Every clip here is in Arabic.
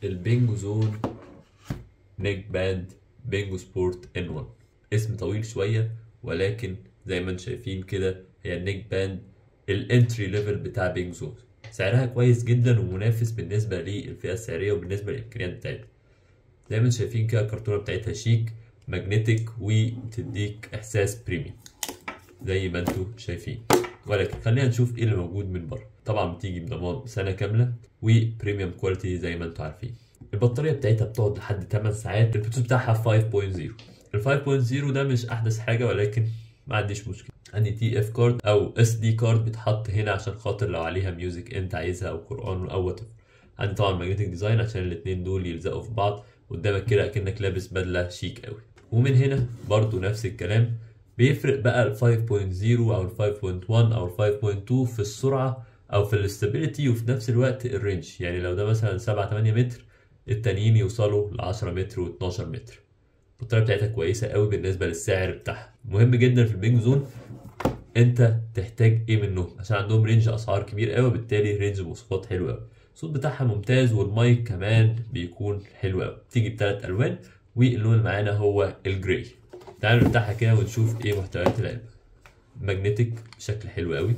البينجو زون نيك باند بينجو سبورت ان 1. اسم طويل شويه، ولكن زي ما انتم شايفين كده هي النيك باند الانتري ليفل بتاع بينجو زون. سعرها كويس جدا ومنافس بالنسبه للفئه السعريه وبالنسبه للامكانيات بتاعتها. زي ما انتم شايفين كده الكرتونه بتاعتها شيك ماجنتيك وتديك احساس بريميوم زي ما انتم شايفين. ولكن خلينا نشوف ايه اللي موجود من بره. طبعا بتيجي بضمان سنه كامله وبريميوم كواليتي زي ما انتم عارفين. البطاريه بتاعتها بتقعد لحد 8 ساعات. البلوتوث بتاعها 5.0. ال 5.0 ده مش احدث حاجه، ولكن ما عنديش مشكله. عندي تي اف كارد او اس دي كارد بتحط هنا عشان خاطر لو عليها ميوزك انت عايزها او قران او وات. عندي طبعا ماجنتيك ديزاين عشان الاثنين دول يلزقوا في بعض قدامك كده اكنك لابس بدله شيك قوي. ومن هنا برضو نفس الكلام. بيفرق بقى ال 5.0 او ال 5.1 او ال 5.2 في السرعه او في الاستابيليتي وفي نفس الوقت الرينج. يعني لو ده مثلا 7 8 متر التانيين يوصلوا ل 10 متر و12 متر. البطاريه بتاعتها كويسه قوي بالنسبه للسعر بتاعها. مهم جدا في البينج زون انت تحتاج ايه منهم عشان عندهم رينج اسعار كبير قوي، وبالتالي رينج مواصفات حلو قوي. الصوت بتاعها ممتاز والمايك كمان بيكون حلو قوي. بتيجي بثلاث الوان واللون اللي معانا هو الجراي. تعالوا نفتحها كده ونشوف ايه محتويات العلبه. ماجنتيك بشكل حلو قوي.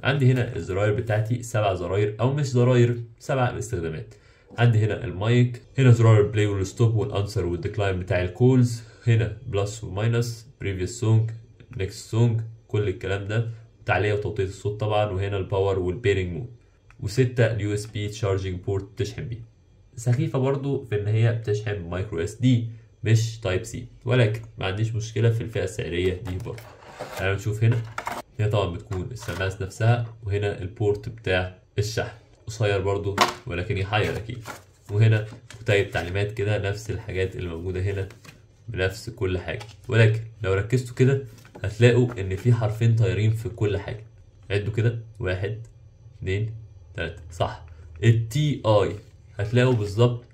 عندي هنا الزراير بتاعتي 7 زراير او مش زراير 7 استخدامات. عندي هنا المايك، هنا زرار البلاي والستوب والانسر والديكلاين بتاع الكولز، هنا بلس وماينس، بريفيوس سونج، نيكست سونج، كل الكلام ده، تعلية وتوطية الصوت طبعا، وهنا الباور والبيرنج مود، و6 اليو اس بي تشارجنج بورت تشحن بيه. سخيفة برضو في ان هي بتشحن مايكرو اس دي مش تايب سي، ولكن ما عنديش مشكلة في الفئة السعرية دي برضو. تعالوا نشوف هنا طبعا بتكون السماعة نفسها، وهنا البورت بتاع الشحن قصير برضو ولكن يحير اكيد. وهنا كتيب تعليمات كده نفس الحاجات اللي موجودة هنا بنفس كل حاجة، ولكن لو ركزتوا كده هتلاقوا ان في حرفين طايرين في كل حاجة. عدوا كده 1 2 3 صح. التي اي هتلاقوا بالظبط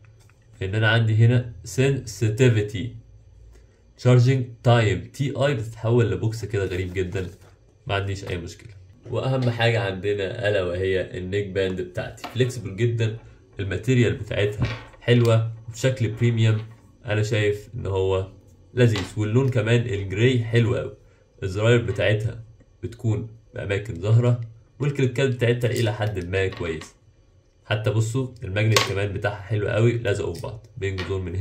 ان انا عندي هنا sensitivity charging time تي اي بتتحول لبوكس كده غريب جدا. ما عنديش اي مشكلة. واهم حاجة عندنا الا وهي النيك باند بتاعتي فليكسبل جدا. الماتيريال بتاعتها حلوة بشكل بريميوم. انا شايف ان هو لذيذ، واللون كمان الجراي حلو قوي. الزراير بتاعتها بتكون باماكن ظاهرة، والكليكات بتاعتها الى حد ما كويس. حتى بصوا الماجنت كمان بتاعها حلو قوي، لزقوا في بعض. بينج زون من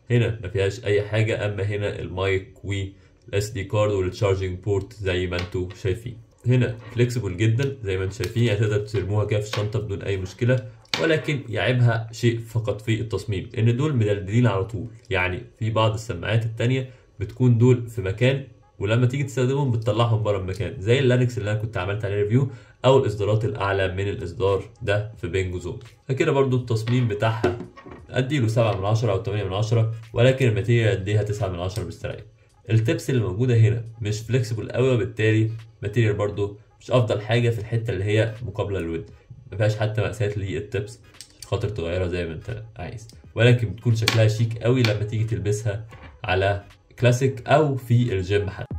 هنا ما فيهاش اي حاجة. اما هنا المايك والاس دي كارد والتشارجنج بورت زي ما انتوا شايفين. هنا فليكسبل جدا زي ما انتم شايفين، يعني تقدر ترموها كده في الشنطه بدون اي مشكله. ولكن يعيبها شيء فقط في التصميم، ان دول مدلدلين على طول. يعني في بعض السماعات التانية بتكون دول في مكان ولما تيجي تستخدمهم بتطلعهم بره المكان، زي اللانكس اللي انا كنت عملت عليه ريفيو او الاصدارات الاعلى من الاصدار ده في بينجو زون. فكده برضو التصميم بتاعها اديله 7 من 10 او 8 من 10، ولكن الماتيريال اديها 9 من 10 مستريح. التبس اللي موجوده هنا مش فليكسبل قوي، وبالتالي ماتيريال برضو مش افضل حاجه في الحته اللي هي مقابله للود. ما فيهاش حتى مقاسات للتبس عشان خاطر تغيرها زي ما انت عايز، ولكن بتكون شكلها شيك قوي لما تيجي تلبسها على كلاسيك او في الجيم حتى.